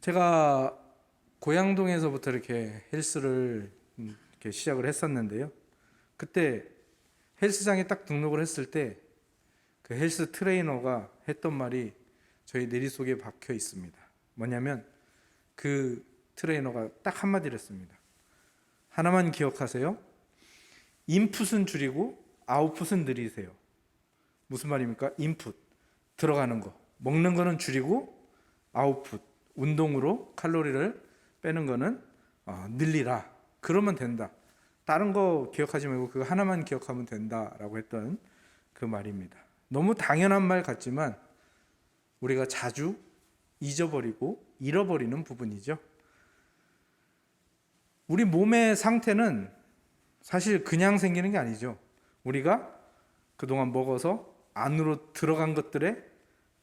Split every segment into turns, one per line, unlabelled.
제가 고양동에서부터 이렇게 헬스를 이렇게 시작을 했었는데요. 그때 헬스장에 딱 등록을 했을 때 그 헬스 트레이너가 했던 말이 저희 내리 속에 박혀 있습니다. 뭐냐면 그 트레이너가 딱 한마디를 했습니다. 하나만 기억하세요. 인풋은 줄이고 아웃풋은 늘리세요. 무슨 말입니까? 인풋, 들어가는 거, 먹는 거는 줄이고 아웃풋, 운동으로 칼로리를 빼는 거는 늘리라. 그러면 된다. 다른 거 기억하지 말고 그거 하나만 기억하면 된다라고 했던 그 말입니다. 너무 당연한 말 같지만 우리가 자주 잊어버리고 잃어버리는 부분이죠. 우리 몸의 상태는 사실 그냥 생기는 게 아니죠. 우리가 그동안 먹어서 안으로 들어간 것들의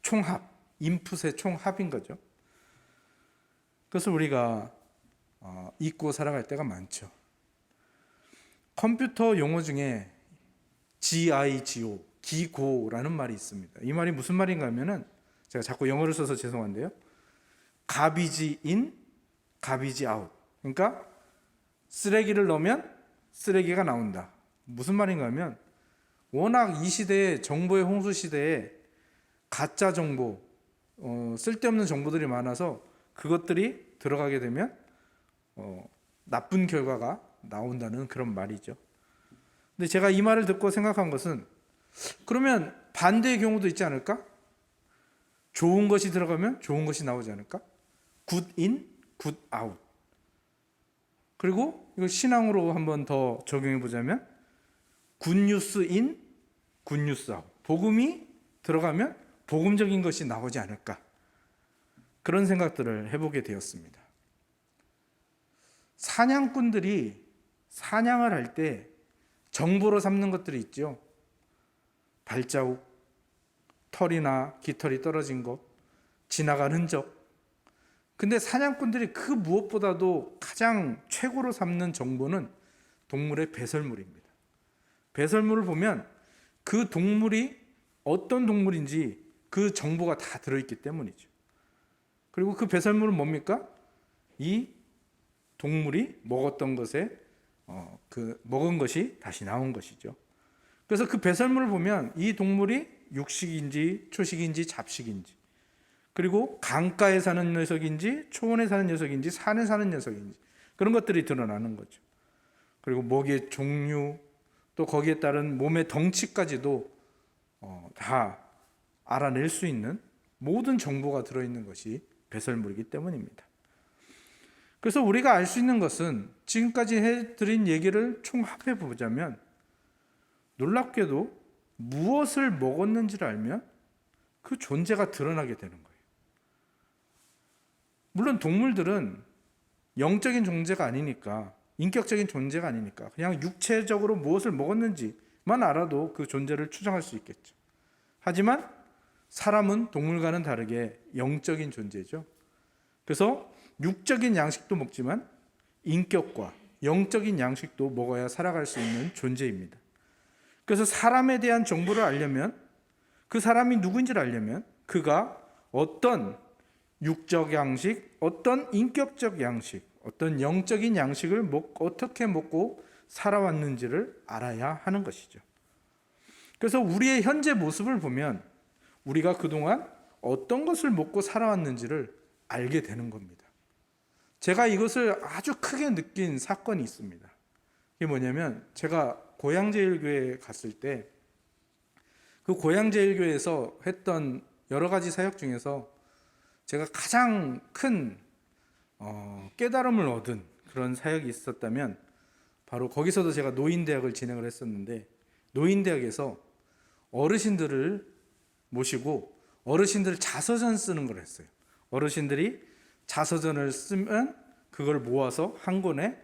총합, 인풋의 총합인 거죠. 그것을 우리가 잊고 살아갈 때가 많죠. 컴퓨터 용어 중에 GIGO, 기고라는 말이 있습니다. 이 말이 무슨 말인가 하면은, 제가 자꾸 영어를 써서 죄송한데요, garbage in, garbage out. 그러니까 쓰레기를 넣으면 쓰레기가 나온다. 무슨 말인가 하면, 워낙 이 시대에, 정보의 홍수 시대에 가짜 정보, 쓸데없는 정보들이 많아서 그것들이 들어가게 되면 나쁜 결과가 나온다는 그런 말이죠. 근데 제가 이 말을 듣고 생각한 것은, 그러면 반대의 경우도 있지 않을까? 좋은 것이 들어가면 좋은 것이 나오지 않을까? good in, good out. 그리고 이걸 신앙으로 한번 더 적용해 보자면 good news in, good news out. 복음이 들어가면 복음적인 것이 나오지 않을까? 그런 생각들을 해보게 되었습니다. 사냥꾼들이 사냥을 할 때 정보로 삼는 것들이 있죠. 발자국, 털이나 깃털이 떨어진 것, 지나간 흔적. 근데 사냥꾼들이 그 무엇보다도 가장 최고로 삼는 정보는 동물의 배설물입니다. 배설물을 보면 그 동물이 어떤 동물인지 그 정보가 다 들어있기 때문이죠. 그리고 그 배설물은 뭡니까? 이 동물이 먹었던 것에 그 먹은 것이 다시 나온 것이죠. 그래서 그 배설물을 보면 이 동물이 육식인지 초식인지 잡식인지, 그리고 강가에 사는 녀석인지 초원에 사는 녀석인지 산에 사는 녀석인지, 그런 것들이 드러나는 거죠. 그리고 먹이의 종류, 또 거기에 따른 몸의 덩치까지도 다 알아낼 수 있는 모든 정보가 들어있는 것이 배설물이기 때문입니다. 그래서 우리가 알 수 있는 것은, 지금까지 해드린 얘기를 총합해 보자면, 놀랍게도 무엇을 먹었는지를 알면 그 존재가 드러나게 되는 거예요. 물론 동물들은 영적인 존재가 아니니까, 인격적인 존재가 아니니까 그냥 육체적으로 무엇을 먹었는지만 알아도 그 존재를 추정할 수 있겠죠. 하지만 사람은 동물과는 다르게 영적인 존재죠. 그래서 육적인 양식도 먹지만 인격과 영적인 양식도 먹어야 살아갈 수 있는 존재입니다. 그래서 사람에 대한 정보를 알려면, 그 사람이 누구인지를 알려면 그가 어떤 육적 양식, 어떤 인격적 양식, 어떤 영적인 양식을 어떻게 먹고 살아왔는지를 알아야 하는 것이죠. 그래서 우리의 현재 모습을 보면 우리가 그동안 어떤 것을 먹고 살아왔는지를 알게 되는 겁니다. 제가 이것을 아주 크게 느낀 사건이 있습니다. 이게 뭐냐면, 제가 고양제일교회에 갔을 때 그 고양제일교회에서 했던 여러 가지 사역 중에서 제가 가장 큰 깨달음을 얻은 그런 사역이 있었다면, 바로 거기서도 제가 노인대학을 진행을 했었는데, 노인대학에서 어르신들을 모시고 어르신들 자서전 쓰는 걸 했어요. 어르신들이 자서전을 쓰면 그걸 모아서 한 권의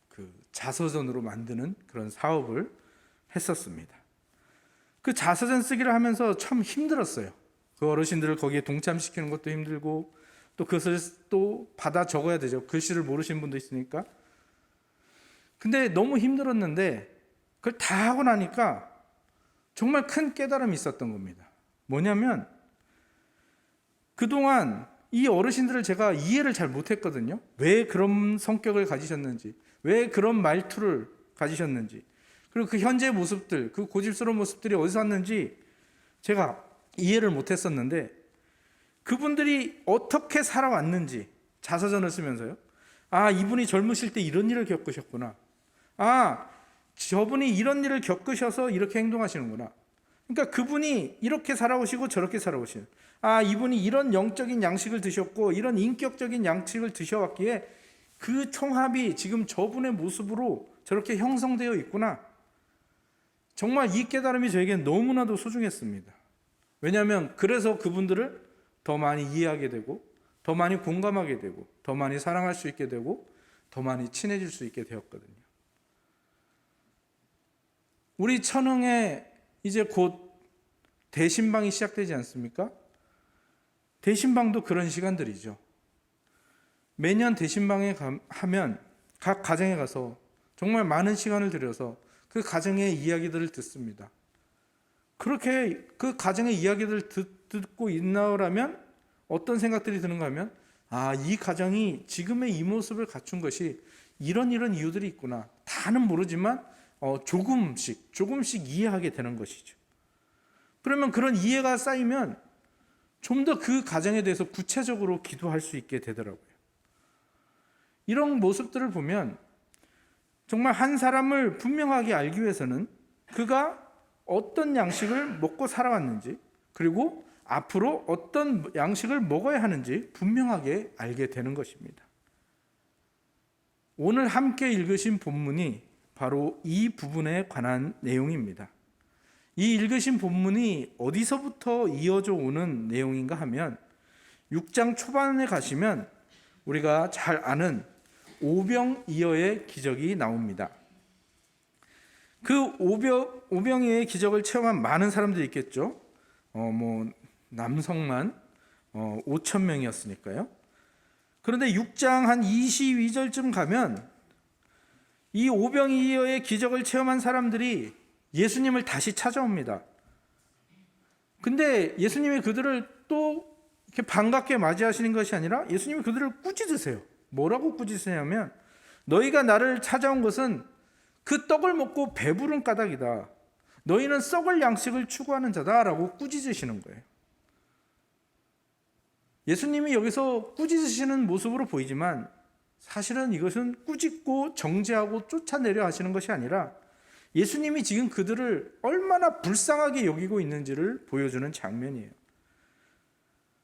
그 자서전으로 만드는 그런 사업을 했었습니다. 그 자서전 쓰기를 하면서 참 힘들었어요. 그 어르신들을 거기에 동참시키는 것도 힘들고, 또 그것을 또 받아 적어야 되죠. 글씨를 모르시는 분도 있으니까. 근데 너무 힘들었는데 그걸 다 하고 나니까 정말 큰 깨달음이 있었던 겁니다. 뭐냐면, 그동안 이 어르신들을 제가 이해를 잘 못했거든요. 왜 그런 성격을 가지셨는지, 왜 그런 말투를 가지셨는지, 그리고 그 현재 모습들, 그 고집스러운 모습들이 어디서 왔는지 제가 이해를 못했었는데, 그분들이 어떻게 살아왔는지 자서전을 쓰면서요, 아, 이분이 젊으실 때 이런 일을 겪으셨구나, 아, 저분이 이런 일을 겪으셔서 이렇게 행동하시는구나, 그러니까 그분이 이렇게 살아오시고 저렇게 살아오시는, 아, 이분이 이런 영적인 양식을 드셨고 이런 인격적인 양식을 드셔왔기에 그 총합이 지금 저분의 모습으로 저렇게 형성되어 있구나. 정말 이 깨달음이 저에게는 너무나도 소중했습니다. 왜냐하면 그래서 그분들을 더 많이 이해하게 되고, 더 많이 공감하게 되고, 더 많이 사랑할 수 있게 되고, 더 많이 친해질 수 있게 되었거든요. 우리 천흥에 이제 곧 대신방이 시작되지 않습니까? 대신방도 그런 시간들이죠. 매년 대신방에 하면 각 가정에 가서 정말 많은 시간을 들여서 그 가정의 이야기들을 듣습니다. 그렇게 그 가정의 이야기들을 듣고 있나라면 어떤 생각들이 드는가 하면, 아, 이 가정이 지금의 이 모습을 갖춘 것이 이런 이유들이 있구나. 다는 모르지만 조금씩 이해하게 되는 것이죠. 그러면 그런 이해가 쌓이면 좀 더 그 가정에 대해서 구체적으로 기도할 수 있게 되더라고요. 이런 모습들을 보면 정말 한 사람을 분명하게 알기 위해서는 그가 어떤 양식을 먹고 살아왔는지, 그리고 앞으로 어떤 양식을 먹어야 하는지 분명하게 알게 되는 것입니다. 오늘 함께 읽으신 본문이 바로 이 부분에 관한 내용입니다. 이 읽으신 본문이 어디서부터 이어져 오는 내용인가 하면 6장 초반에 가시면 우리가 잘 아는 오병이어의 기적이 나옵니다. 그 오병이어의 기적을 체험한 많은 사람들이 있겠죠. 남성만 5천 명이었으니까요. 그런데 6장 한 22절쯤 가면 이 오병이어의 기적을 체험한 사람들이 예수님을 다시 찾아옵니다. 근데 예수님이 그들을 또 이렇게 반갑게 맞이하시는 것이 아니라 예수님이 그들을 꾸짖으세요. 뭐라고 꾸짖으냐면, 너희가 나를 찾아온 것은 그 떡을 먹고 배부른 까닭이다. 너희는 썩을 양식을 추구하는 자다라고 꾸짖으시는 거예요. 예수님이 여기서 꾸짖으시는 모습으로 보이지만 사실은 이것은 꾸짖고 정죄하고 쫓아내려 하시는 것이 아니라 예수님이 지금 그들을 얼마나 불쌍하게 여기고 있는지를 보여주는 장면이에요.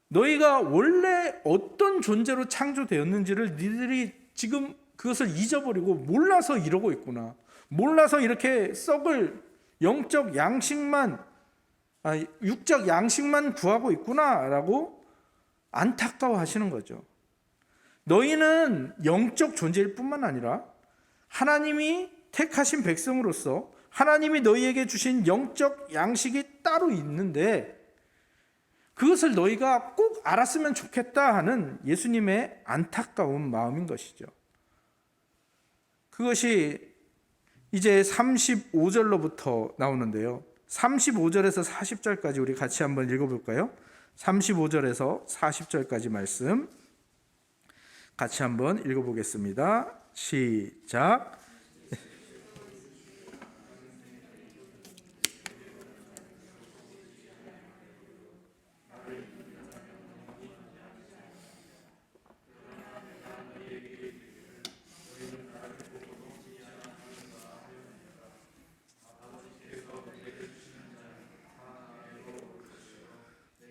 너희가 원래 어떤 존재로 창조되었는지를 니들이 지금 그것을 잊어버리고 몰라서 이러고 있구나. 몰라서 이렇게 썩을 영적 양식만, 육적 양식만 구하고 있구나라고 안타까워하시는 거죠. 너희는 영적 존재일 뿐만 아니라 하나님이 택하신 백성으로서 하나님이 너희에게 주신 영적 양식이 따로 있는데 그것을 너희가 꼭 알았으면 좋겠다 하는 예수님의 안타까운 마음인 것이죠. 그것이 이제 35절로부터 나오는데요. 35절에서 40절까지 우리 같이 한번 읽어볼까요? 35절에서 40절까지 말씀 같이 한번 읽어보겠습니다. 시작.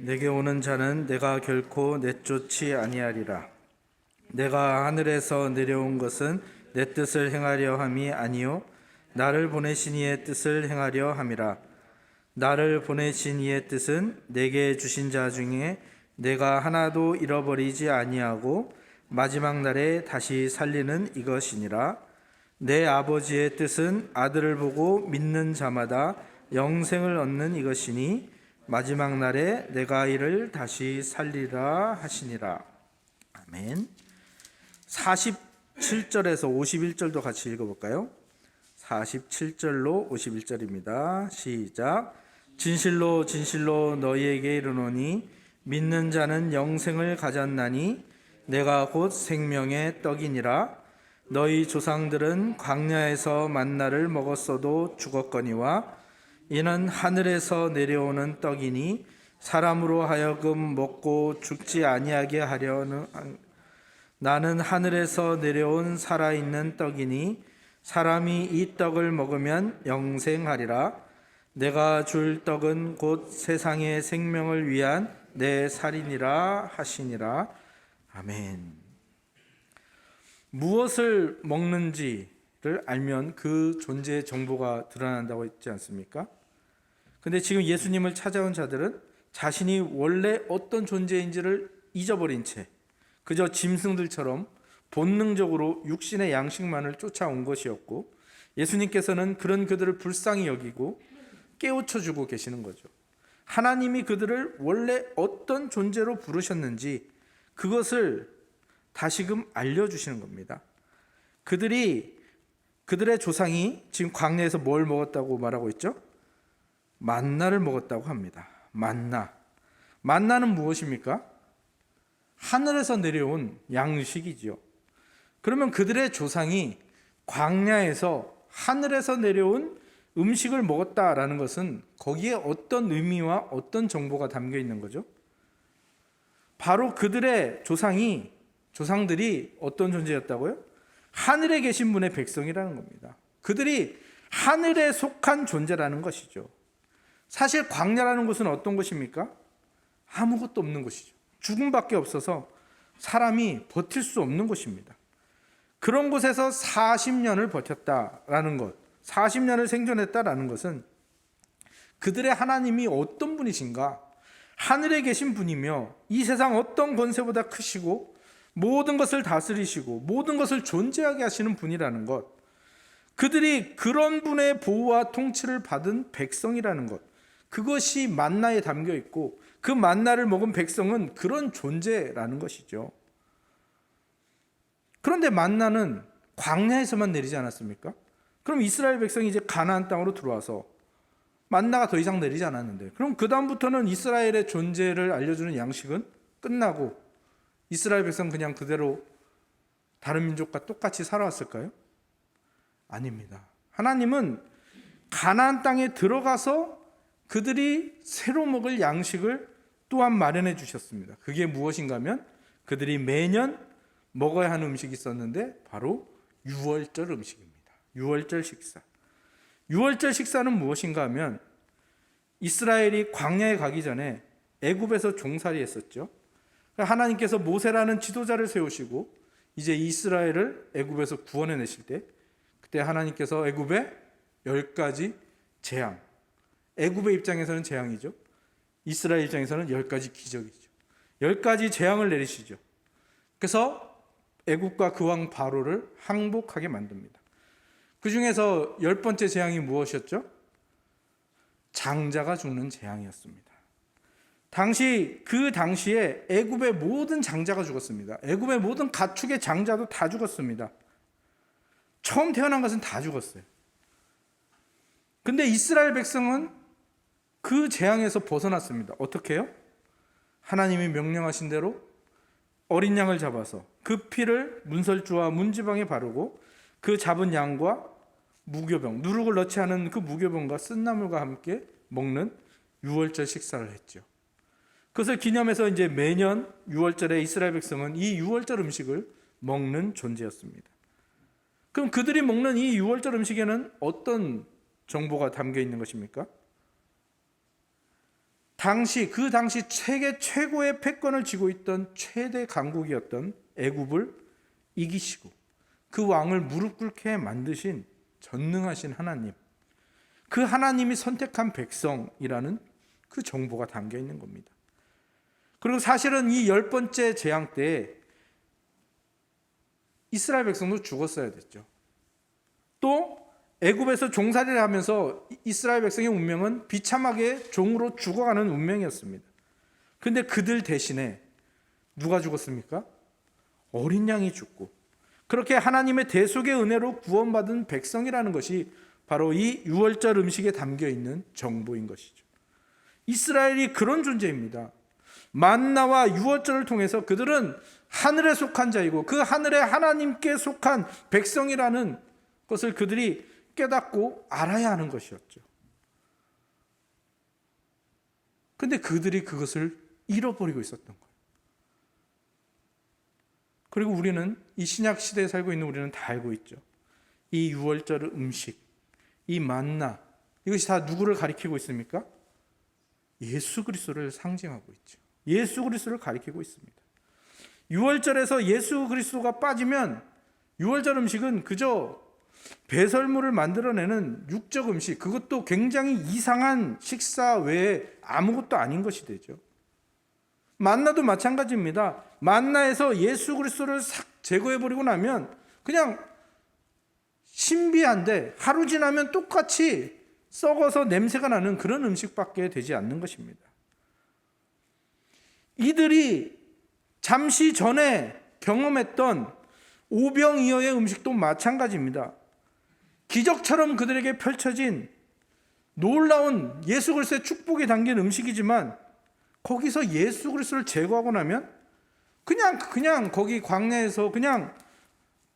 내게 오는 자는 내가 결코 내쫓지 아니하리라. 내가 하늘에서 내려온 것은 내 뜻을 행하려 함이 아니요 나를 보내신 이의 뜻을 행하려 함이라. 나를 보내신 이의 뜻은 내게 주신 자 중에 내가 하나도 잃어버리지 아니하고 마지막 날에 다시 살리는 이것이니라. 내 아버지의 뜻은 아들을 보고 믿는 자마다 영생을 얻는 이것이니 마지막 날에 내가 이를 다시 살리라 하시니라. 아멘. 47절에서 51절도 같이 읽어볼까요? 47절로 51절입니다. 시작. 진실로 진실로 너희에게 이르노니 믿는 자는 영생을 가졌나니 내가 곧 생명의 떡이니라. 너희 조상들은 광야에서 만나를 먹었어도 죽었거니와 이는 하늘에서 내려오는 떡이니 사람으로 하여금 먹고 죽지 아니하게 하려는. 나는 하늘에서 내려온 살아있는 떡이니 사람이 이 떡을 먹으면 영생하리라. 내가 줄 떡은 곧 세상의 생명을 위한 내 살이니라 하시니라. 아멘. 무엇을 먹는지를 알면 그 존재의 정보가 드러난다고 했지 않습니까? 근데 지금 예수님을 찾아온 자들은 자신이 원래 어떤 존재인지를 잊어버린 채 그저 짐승들처럼 본능적으로 육신의 양식만을 쫓아온 것이었고, 예수님께서는 그런 그들을 불쌍히 여기고 깨우쳐주고 계시는 거죠. 하나님이 그들을 원래 어떤 존재로 부르셨는지 그것을 다시금 알려주시는 겁니다. 그들의 조상이 지금 광야에서 뭘 먹었다고 말하고 있죠? 만나를 먹었다고 합니다. 만나는 무엇입니까? 하늘에서 내려온 양식이지요. 그러면 그들의 조상이 광야에서 하늘에서 내려온 음식을 먹었다라는 것은 거기에 어떤 의미와 어떤 정보가 담겨 있는 거죠? 바로 그들의 조상들이 어떤 존재였다고요? 하늘에 계신 분의 백성이라는 겁니다. 그들이 하늘에 속한 존재라는 것이죠. 사실 광야라는 곳은 어떤 곳입니까? 아무것도 없는 곳이죠. 죽음밖에 없어서 사람이 버틸 수 없는 곳입니다. 그런 곳에서 40년을 버텼다라는 것, 40년을 생존했다라는 것은 그들의 하나님이 어떤 분이신가? 하늘에 계신 분이며 이 세상 어떤 권세보다 크시고 모든 것을 다스리시고 모든 것을 존재하게 하시는 분이라는 것, 그들이 그런 분의 보호와 통치를 받은 백성이라는 것, 그것이 만나에 담겨 있고 그 만나를 먹은 백성은 그런 존재라는 것이죠. 그런데 만나는 광야에서만 내리지 않았습니까? 그럼 이스라엘 백성이 이제 가나안 땅으로 들어와서 만나가 더 이상 내리지 않았는데, 그럼 그 다음부터는 이스라엘의 존재를 알려주는 양식은 끝나고 이스라엘 백성 그냥 그대로 다른 민족과 똑같이 살아왔을까요? 아닙니다. 하나님은 가나안 땅에 들어가서 그들이 새로 먹을 양식을 또한 마련해 주셨습니다. 그게 무엇인가 하면 그들이 매년 먹어야 하는 음식이 있었는데 바로 유월절 음식입니다. 유월절 식사. 유월절 식사는 무엇인가 하면 이스라엘이 광야에 가기 전에 애굽에서 종살이 했었죠. 하나님께서 모세라는 지도자를 세우시고 이제 이스라엘을 애굽에서 구원해 내실 때, 그때 하나님께서 애굽에 10가지 재앙, 애굽의 입장에서는 재앙이죠. 이스라엘 입장에서는 10가지 기적이죠. 10가지 재앙을 내리시죠. 그래서 애굽과 그 왕 바로를 항복하게 만듭니다. 그 중에서 10번째 재앙이 무엇이었죠? 장자가 죽는 재앙이었습니다. 그 당시에 애굽의 모든 장자가 죽었습니다. 애굽의 모든 가축의 장자도 다 죽었습니다. 처음 태어난 것은 다 죽었어요. 근데 이스라엘 백성은 그 재앙에서 벗어났습니다. 어떻게 해요? 하나님이 명령하신 대로 어린 양을 잡아서 그 피를 문설주와 문지방에 바르고 그 잡은 양과 무교병, 누룩을 넣지 않은 그 무교병과 쓴나물과 함께 먹는 유월절 식사를 했죠. 그것을 기념해서 이제 매년 유월절에 이스라엘 백성은 이 유월절 음식을 먹는 존재였습니다. 그럼 그들이 먹는 이 유월절 음식에는 어떤 정보가 담겨 있는 것입니까? 그 당시 세계 최고의 패권을 쥐고 있던 최대 강국이었던 애굽을 이기시고 그 왕을 무릎 꿇게 만드신 전능하신 하나님, 그 하나님이 선택한 백성이라는 그 정보가 담겨 있는 겁니다. 그리고 사실은 이 10번째 재앙 때 이스라엘 백성도 죽었어야 됐죠. 또 애굽에서 종살이를 하면서 이스라엘 백성의 운명은 비참하게 종으로 죽어가는 운명이었습니다. 그런데 그들 대신에 누가 죽었습니까? 어린 양이 죽고, 그렇게 하나님의 대속의 은혜로 구원받은 백성이라는 것이 바로 이 유월절 음식에 담겨 있는 정보인 것이죠. 이스라엘이 그런 존재입니다. 만나와 유월절을 통해서 그들은 하늘에 속한 자이고 그 하늘에 하나님께 속한 백성이라는 것을 그들이 깨닫고 알아야 하는 것이었죠. 근데 그들이 그것을 잃어버리고 있었던 거예요. 그리고 우리는 이 신약 시대에 살고 있는 우리는 다 알고 있죠. 이 유월절 음식, 이 만나, 이것이 다 누구를 가리키고 있습니까? 예수 그리스도를 상징하고 있죠. 예수 그리스도를 가리키고 있습니다. 유월절에서 예수 그리스도가 빠지면 유월절 음식은 그저 배설물을 만들어내는 육적 음식, 그것도 굉장히 이상한 식사 외에 아무것도 아닌 것이 되죠. 만나도 마찬가지입니다. 만나에서 예수 그리스도를 싹 제거해버리고 나면 그냥 신비한데 하루 지나면 똑같이 썩어서 냄새가 나는 그런 음식밖에 되지 않는 것입니다. 이들이 잠시 전에 경험했던 오병이어의 음식도 마찬가지입니다. 기적처럼 그들에게 펼쳐진 놀라운 예수 그리스도의 축복이 담긴 음식이지만 거기서 예수 그리스도를 제거하고 나면 그냥 거기 광야에서 그냥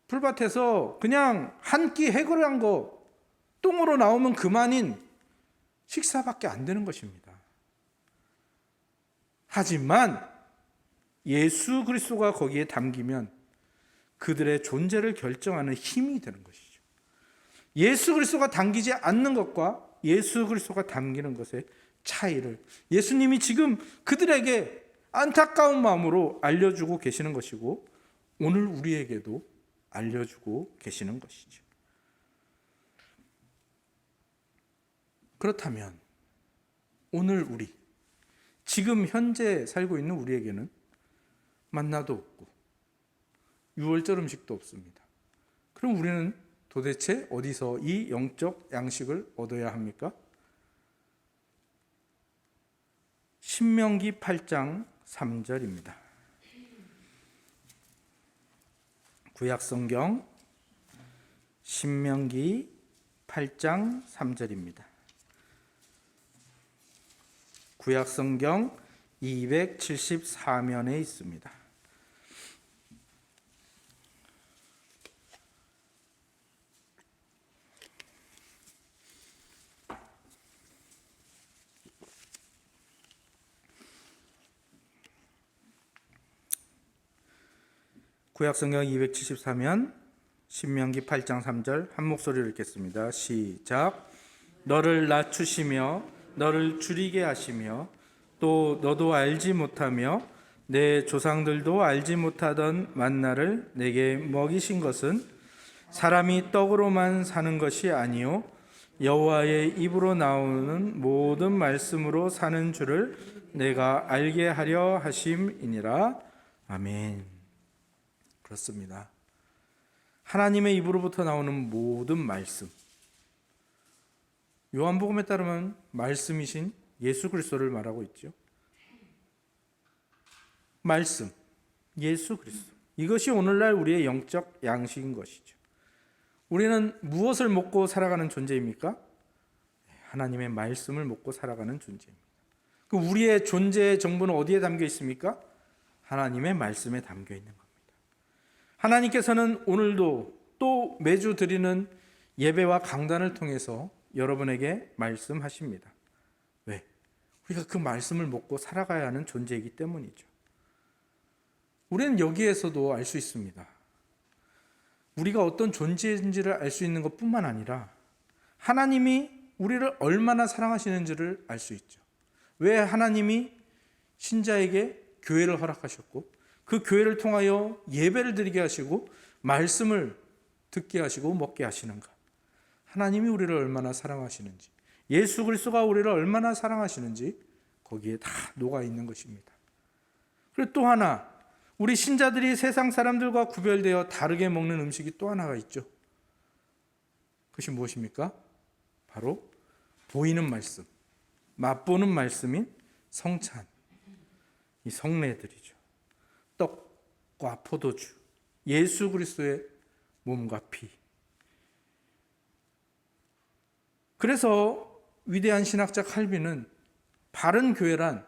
풀밭에서 그냥 한 끼 해결한 거 똥으로 나오면 그만인 식사밖에 안 되는 것입니다. 하지만 예수 그리스도가 거기에 담기면 그들의 존재를 결정하는 힘이 되는 것이죠. 예수 그리스도가 담기지 않는 것과 예수 그리스도가 담기는 것의 차이를 예수님이 지금 그들에게 안타까운 마음으로 알려주고 계시는 것이고 오늘 우리에게도 알려주고 계시는 것이죠. 그렇다면 오늘 우리 지금 현재 살고 있는 우리에게는 만나도 없고 유월절 음식도 없습니다. 그럼 우리는 도대체 어디서 이 영적 양식을 얻어야 합니까? 신명기 8장 3절입니다. 구약성경 신명기 8장 3절입니다. 구약성경 274면에 있습니다. 구약성경 274면 신명기 8장 3절 한 목소리로 읽겠습니다. 시작. 너를 낮추시며 너를 줄이게 하시며 또 너도 알지 못하며 내 조상들도 알지 못하던 만나를 내게 먹이신 것은 사람이 떡으로만 사는 것이 아니요 여호와의 입으로 나오는 모든 말씀으로 사는 줄을 내가 알게 하려 하심이니라. 아멘. 그렇습니다. 하나님의 입으로부터 나오는 모든 말씀, 요한복음에 따르면 말씀이신 예수 그리스도를 말하고 있죠. 말씀, 예수 그리스도, 이것이 오늘날 우리의 영적 양식인 것이죠. 우리는 무엇을 먹고 살아가는 존재입니까? 하나님의 말씀을 먹고 살아가는 존재입니다. 그 우리의 존재의 정보는 어디에 담겨 있습니까? 하나님의 말씀에 담겨 있는 겁니다. 하나님께서는 오늘도 또 매주 드리는 예배와 강단을 통해서 여러분에게 말씀하십니다. 왜? 우리가 그 말씀을 먹고 살아가야 하는 존재이기 때문이죠. 우리는 여기에서도 알 수 있습니다. 우리가 어떤 존재인지를 알 수 있는 것뿐만 아니라 하나님이 우리를 얼마나 사랑하시는지를 알 수 있죠. 왜 하나님이 신자에게 교회를 허락하셨고 그 교회를 통하여 예배를 드리게 하시고 말씀을 듣게 하시고 먹게 하시는가? 하나님이 우리를 얼마나 사랑하시는지, 예수 그리스도가 우리를 얼마나 사랑하시는지 거기에 다 녹아 있는 것입니다. 그리고 또 하나, 우리 신자들이 세상 사람들과 구별되어 다르게 먹는 음식이 또 하나가 있죠. 그것이 무엇입니까? 바로 보이는 말씀, 맛보는 말씀인 성찬, 이 성례들이죠. 떡과 포도주, 예수 그리스도의 몸과 피. 그래서 위대한 신학자 칼빈은 바른 교회란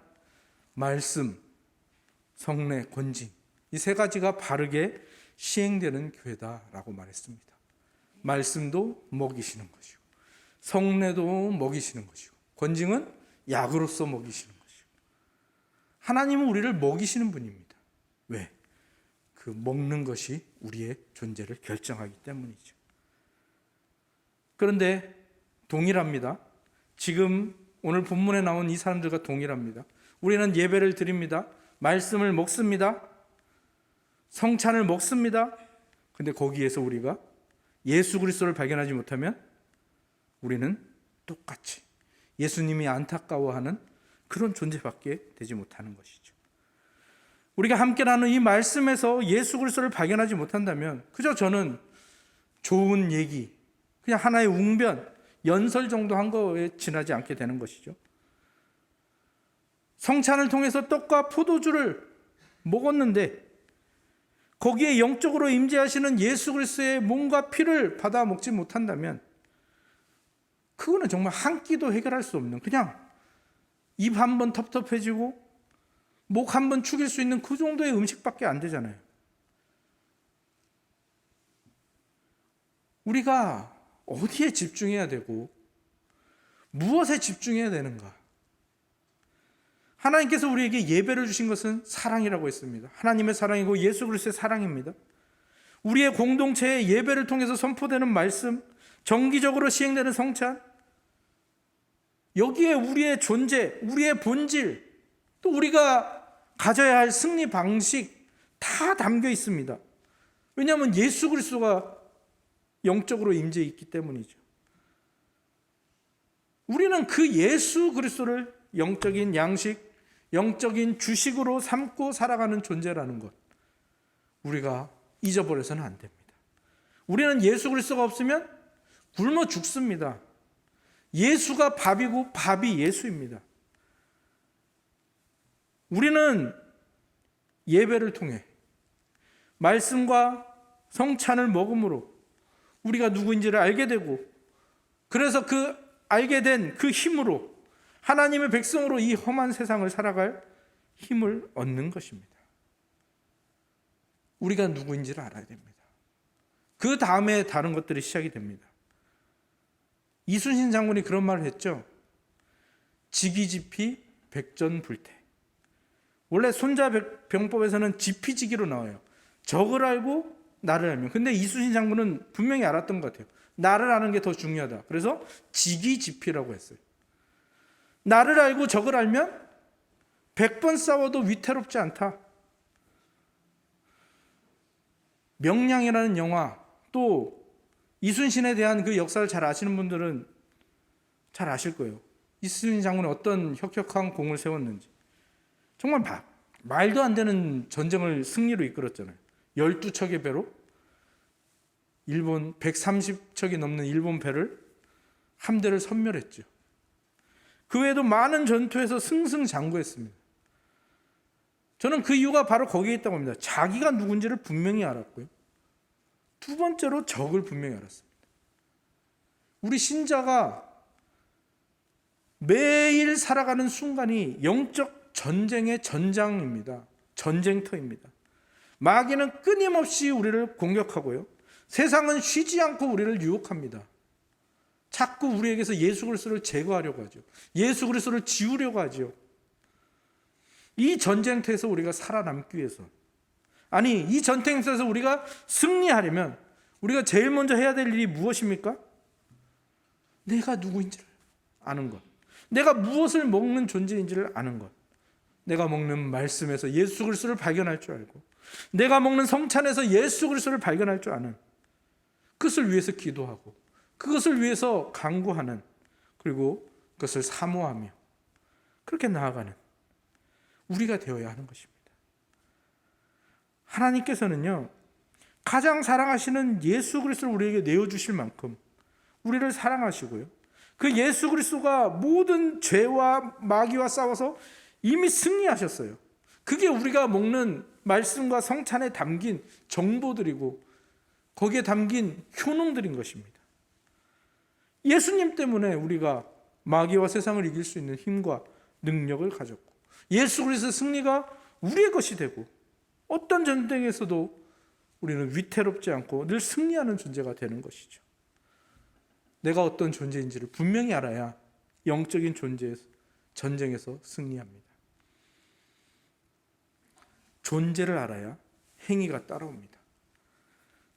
말씀, 성례, 권징, 이 세 가지가 바르게 시행되는 교회다라고 말했습니다. 말씀도 먹이시는 것이고, 성례도 먹이시는 것이고, 권징은 약으로서 먹이시는 것이고, 하나님은 우리를 먹이시는 분입니다. 왜? 그 먹는 것이 우리의 존재를 결정하기 때문이죠. 그런데 동일합니다. 지금 오늘 본문에 나온 이 사람들과 동일합니다. 우리는 예배를 드립니다. 말씀을 먹습니다. 성찬을 먹습니다. 근데 거기에서 우리가 예수 그리스도를 발견하지 못하면 우리는 똑같이 예수님이 안타까워하는 그런 존재밖에 되지 못하는 것이죠. 우리가 함께 나누는 이 말씀에서 예수 그리스도를 발견하지 못한다면 그저 저는 좋은 얘기, 그냥 하나의 웅변, 연설 정도 한 거에 지나지 않게 되는 것이죠. 성찬을 통해서 떡과 포도주를 먹었는데 거기에 영적으로 임재하시는 예수 그리스도의 몸과 피를 받아 먹지 못한다면 그거는 정말 한 끼도 해결할 수 없는, 그냥 입 한 번 텁텁해지고 목 한 번 축일 수 있는 그 정도의 음식밖에 안 되잖아요. 우리가 어디에 집중해야 되고 무엇에 집중해야 되는가? 하나님께서 우리에게 예배를 주신 것은 사랑이라고 했습니다. 하나님의 사랑이고 예수 그리스도의 사랑입니다. 우리의 공동체의 예배를 통해서 선포되는 말씀, 정기적으로 시행되는 성찬, 여기에 우리의 존재, 우리의 본질, 또 우리가 가져야 할 승리 방식 다 담겨 있습니다. 왜냐하면 예수 그리스도가 영적으로 임재해 있기 때문이죠. 우리는 그 예수 그리스도를 영적인 양식, 영적인 주식으로 삼고 살아가는 존재라는 것, 우리가 잊어버려서는 안 됩니다. 우리는 예수 그리스도가 없으면 굶어 죽습니다. 예수가 밥이고 밥이 예수입니다. 우리는 예배를 통해 말씀과 성찬을 먹음으로 우리가 누구인지를 알게 되고, 그래서 그 알게 된 그 힘으로 하나님의 백성으로 이 험한 세상을 살아갈 힘을 얻는 것입니다. 우리가 누구인지를 알아야 됩니다. 그 다음에 다른 것들이 시작이 됩니다. 이순신 장군이 그런 말을 했죠. 지기지피 백전불태. 원래 손자병법에서는 지피지기로 나와요. 적을 알고 나를 알면. 근데 이순신 장군은 분명히 알았던 것 같아요. 나를 아는 게 더 중요하다. 그래서 지기지피라고 했어요. 나를 알고 적을 알면 100번 싸워도 위태롭지 않다. 명량이라는 영화, 또 이순신에 대한 그 역사를 잘 아시는 분들은 잘 아실 거예요. 이순신 장군이 어떤 혁혁한 공을 세웠는지. 정말 말도 안 되는 전쟁을 승리로 이끌었잖아요. 12척의 배로 일본 130척이 넘는 일본 배를 함대를 섬멸했죠. 그 외에도 많은 전투에서 승승장구했습니다. 저는 그 이유가 바로 거기에 있다고 합니다. 자기가 누군지를 분명히 알았고요. 두 번째로 적을 분명히 알았습니다. 우리 신자가 매일 살아가는 순간이 영적 전쟁의 전장입니다. 전쟁터입니다. 마귀는 끊임없이 우리를 공격하고요. 세상은 쉬지 않고 우리를 유혹합니다. 자꾸 우리에게서 예수 그리스도를 제거하려고 하죠. 예수 그리스도를 지우려고 하죠. 이 전쟁터에서 우리가 살아남기 위해서, 아니 이 전쟁터에서 우리가 승리하려면 우리가 제일 먼저 해야 될 일이 무엇입니까? 내가 누구인지를 아는 것, 내가 무엇을 먹는 존재인지를 아는 것, 내가 먹는 말씀에서 예수 그리스도를 발견할 줄 알고, 내가 먹는 성찬에서 예수 그리스도를 발견할 줄 아는, 그것을 위해서 기도하고 그것을 위해서 간구하는, 그리고 그것을 사모하며 그렇게 나아가는 우리가 되어야 하는 것입니다. 하나님께서는요, 가장 사랑하시는 예수 그리스도를 우리에게 내어주실 만큼 우리를 사랑하시고요, 그 예수 그리스도가 모든 죄와 마귀와 싸워서 이미 승리하셨어요. 그게 우리가 먹는 말씀과 성찬에 담긴 정보들이고 거기에 담긴 효능들인 것입니다. 예수님 때문에 우리가 마귀와 세상을 이길 수 있는 힘과 능력을 가졌고, 예수 그리스도의 승리가 우리의 것이 되고 어떤 전쟁에서도 우리는 위태롭지 않고 늘 승리하는 존재가 되는 것이죠. 내가 어떤 존재인지를 분명히 알아야 영적인 전쟁에서 승리합니다. 존재를 알아야 행위가 따라옵니다.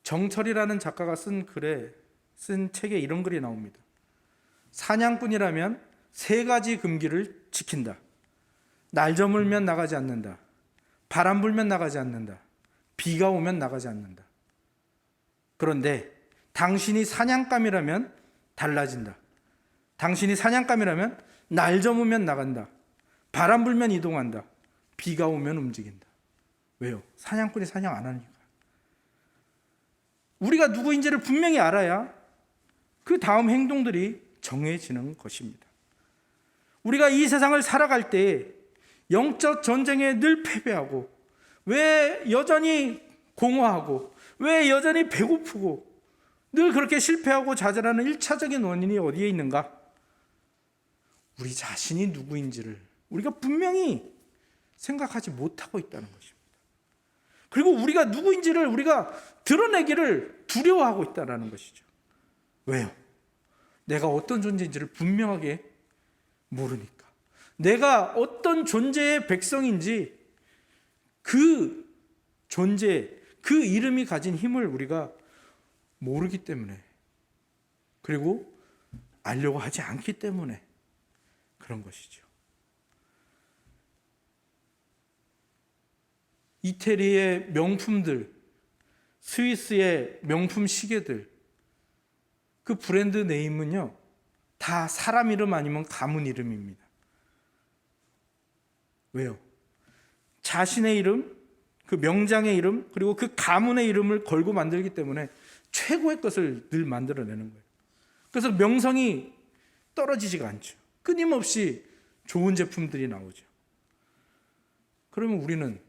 정철이라는 작가가 쓴 책에 이런 글이 나옵니다. 사냥꾼이라면 3가지 금기를 지킨다. 날 저물면 나가지 않는다. 바람 불면 나가지 않는다. 비가 오면 나가지 않는다. 그런데 당신이 사냥감이라면 달라진다. 당신이 사냥감이라면 날 저무면 나간다. 바람 불면 이동한다. 비가 오면 움직인다. 왜요? 사냥꾼이 사냥 안 하니까. 우리가 누구인지를 분명히 알아야 그 다음 행동들이 정해지는 것입니다. 우리가 이 세상을 살아갈 때 영적 전쟁에 늘 패배하고 왜 여전히 공허하고 왜 여전히 배고프고 늘 그렇게 실패하고 좌절하는 1차적인 원인이 어디에 있는가? 우리 자신이 누구인지를 우리가 분명히 생각하지 못하고 있다는 것입니다. 그리고 우리가 누구인지를 우리가 드러내기를 두려워하고 있다는 것이죠. 왜요? 내가 어떤 존재인지를 분명하게 모르니까. 내가 어떤 존재의 백성인지 그 존재, 그 이름이 가진 힘을 우리가 모르기 때문에, 그리고 알려고 하지 않기 때문에 그런 것이죠. 이태리의 명품들, 스위스의 명품 시계들, 그 브랜드 네임은요, 다 사람 이름 아니면 가문 이름입니다. 왜요? 자신의 이름, 그 명장의 이름, 그리고 그 가문의 이름을 걸고 만들기 때문에 최고의 것을 늘 만들어내는 거예요. 그래서 명성이 떨어지지가 않죠. 끊임없이 좋은 제품들이 나오죠. 그러면 우리는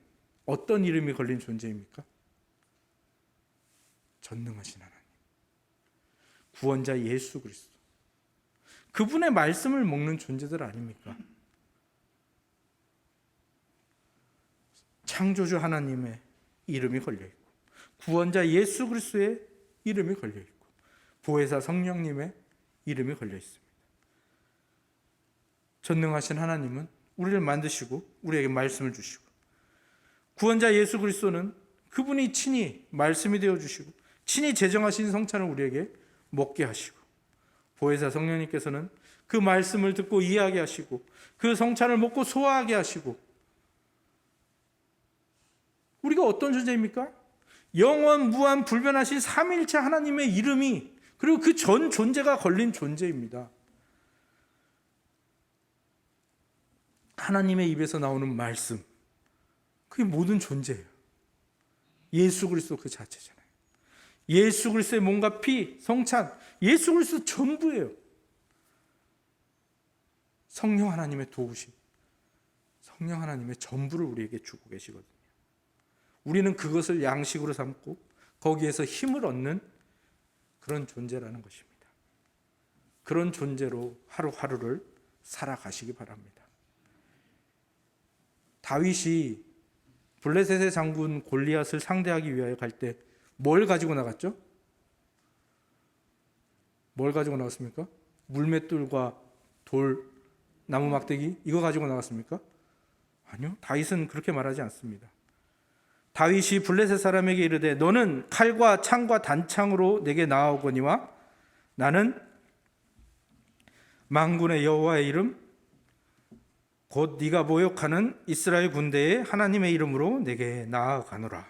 어떤 이름이 걸린 존재입니까? 전능하신 하나님, 구원자 예수 그리스도, 그분의 말씀을 먹는 존재들 아닙니까? 창조주 하나님의 이름이 걸려있고, 구원자 예수 그리스도의 이름이 걸려있고, 보혜사 성령님의 이름이 걸려있습니다. 전능하신 하나님은 우리를 만드시고 우리에게 말씀을 주시고, 구원자 예수 그리스도는 그분이 친히 말씀이 되어주시고 친히 제정하신 성찬을 우리에게 먹게 하시고, 보혜사 성령님께서는 그 말씀을 듣고 이해하게 하시고 그 성찬을 먹고 소화하게 하시고, 우리가 어떤 존재입니까? 영원 무한 불변하신 삼위일체 하나님의 이름이, 그리고 그 전 존재가 걸린 존재입니다. 하나님의 입에서 나오는 말씀, 그게 모든 존재예요. 예수 그리스도 그 자체잖아요. 예수 그리스도의 몸과 피, 성찬, 예수 그리스도 전부예요. 성령 하나님의 도우심, 성령 하나님의 전부를 우리에게 주고 계시거든요. 우리는 그것을 양식으로 삼고 거기에서 힘을 얻는 그런 존재라는 것입니다. 그런 존재로 하루하루를 살아가시기 바랍니다. 다윗이 블레셋의 장군 골리앗을 상대하기 위하여 갈 때 뭘 가지고 나갔죠? 뭘 가지고 나갔습니까? 물맷돌과 돌, 나무 막대기, 이거 가지고 나갔습니까? 아니요, 다윗은 그렇게 말하지 않습니다. 다윗이 블레셋 사람에게 이르되 너는 칼과 창과 단창으로 내게 나아오거니와 나는 만군의 여호와의 이름 곧 네가 모욕하는 이스라엘 군대의 하나님의 이름으로 내게 나아가노라.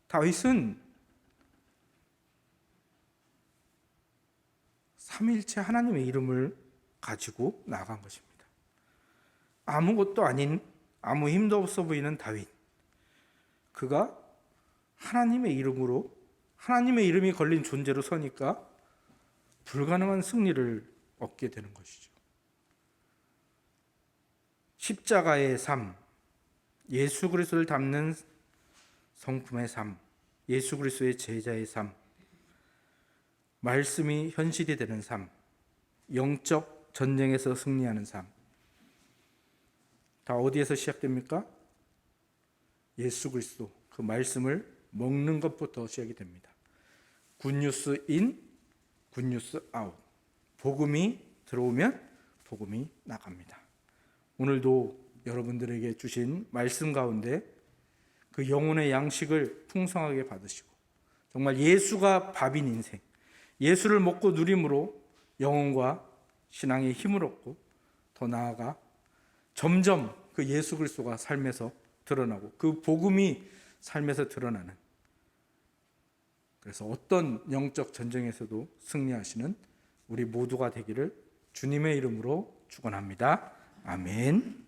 다윗은 삼위일체 하나님의 이름을 가지고 나아간 것입니다. 아무것도 아닌, 아무 힘도 없어 보이는 다윗, 그가 하나님의 이름으로, 하나님의 이름이 걸린 존재로 서니까 불가능한 승리를 얻게 되는 것이죠. 십자가의 삶, 예수 그리스도를 닮는 성품의 삶, 예수 그리스도의 제자의 삶, 말씀이 현실이 되는 삶, 영적 전쟁에서 승리하는 삶, 다 어디에서 시작됩니까? 예수 그리스도 그 말씀을 먹는 것부터 시작이 됩니다. 굿뉴스 인, 굿뉴스 아웃. 복음이 들어오면 복음이 나갑니다. 오늘도 여러분들에게 주신 말씀 가운데 그 영혼의 양식을 풍성하게 받으시고 정말 예수가 밥인 인생, 예수를 먹고 누림으로 영혼과 신앙의 힘을 얻고 더 나아가 점점 그 예수 그리스도가 삶에서 드러나고 그 복음이 삶에서 드러나는, 그래서 어떤 영적 전쟁에서도 승리하시는 우리 모두가 되기를 주님의 이름으로 축원합니다. 아멘.